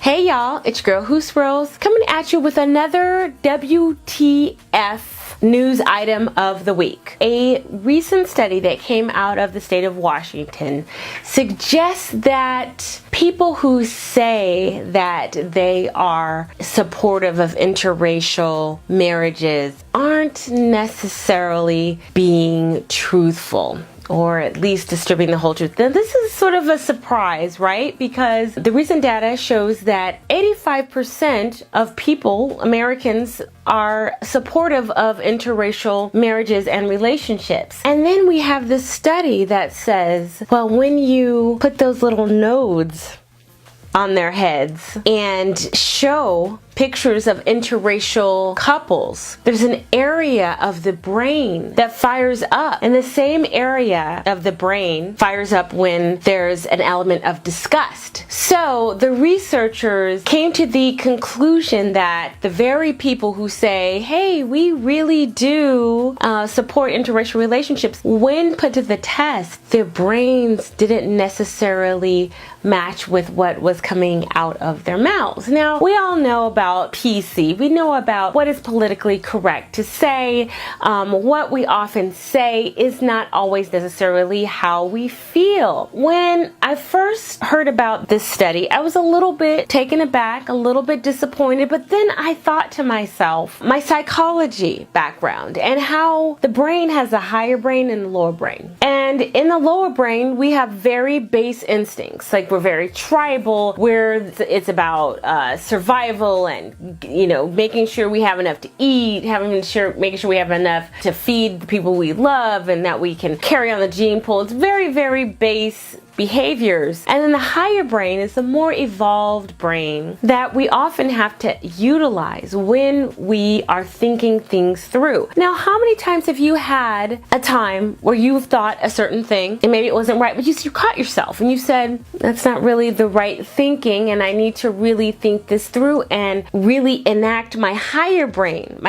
Hey y'all, it's your girl Who Swirls coming at you with another WTF news item of the week. A recent study that came out of the state of Washington suggests that people who say that they are supportive of interracial marriages aren't necessarily being truthful, or at least disturbing the whole truth. Now, this is sort of a surprise, right? Because the recent data shows that 85% of people, Americans, are supportive of interracial marriages and relationships. And then we have this study that says, well, when you put those little nodes on their heads and show pictures of interracial couples, there's an area of the brain that fires up, and the same area of the brain fires up when there's an element of disgust. So the researchers came to the conclusion that the very people who say, hey, we really do support interracial relationships, when put to the test, their brains didn't necessarily match with what was coming out of their mouths. Now, we all know about PC. We know about what is politically correct to say. What we often say is not always necessarily how we feel. When I first heard about this study, I was a little bit taken aback, a little bit disappointed, but then I thought to myself, my psychology background and how the brain has a higher brain and a lower brain. And in the lower brain, we have very base instincts. Like, we're very tribal, it's about survival and, you know, making sure we have enough to eat, making sure we have enough to feed the people we love and that we can carry on the gene pool. It's very, very base behaviors. And then the higher brain is the more evolved brain that we often have to utilize when we are thinking things through. Now, how many times have you had a time where you've thought a certain thing and maybe it wasn't right, but you caught yourself and you said, that's not really the right thinking and I need to really think this through and really enact my higher brain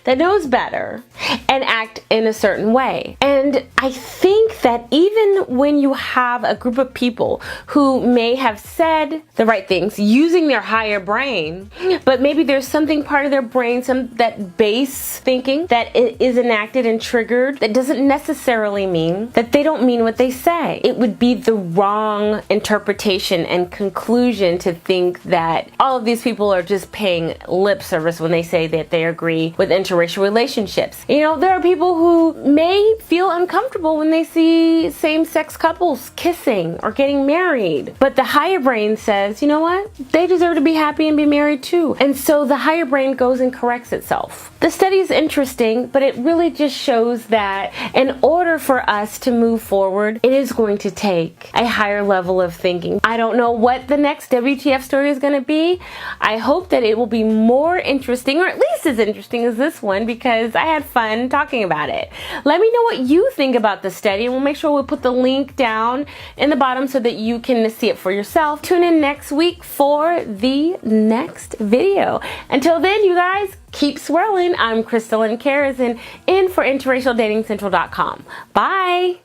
that knows better and act in a certain way. And I think that even when you have a group of people who may have said the right things using their higher brain, but maybe there's something part of their brain, that base thinking that is enacted and triggered, that doesn't necessarily mean that they don't mean what they say. It would be the wrong interpretation and conclusion to think that all of these people are just paying lip service when they say that they agree with interracial relationships. You know, there are people who may feel uncomfortable when they see same-sex couples kissing or getting married, but the higher brain says, you know what, they deserve to be happy and be married too. And so the higher brain goes and corrects itself. The study is interesting, but it really just shows that in order for us to move forward, it is going to take a higher level of thinking. I don't know what the next WTF story is going to be. I hope that it will be more interesting, or at least as interesting as this one, because I had fun talking about it. Let me know what you think about the study, and we'll make sure we'll put the link down in the bottom so that you can see it for yourself. Tune in next week for the next video. Until then, you guys, keep swirling. I'm Crystal and Karazin in for InterracialDatingCentral.com. Bye.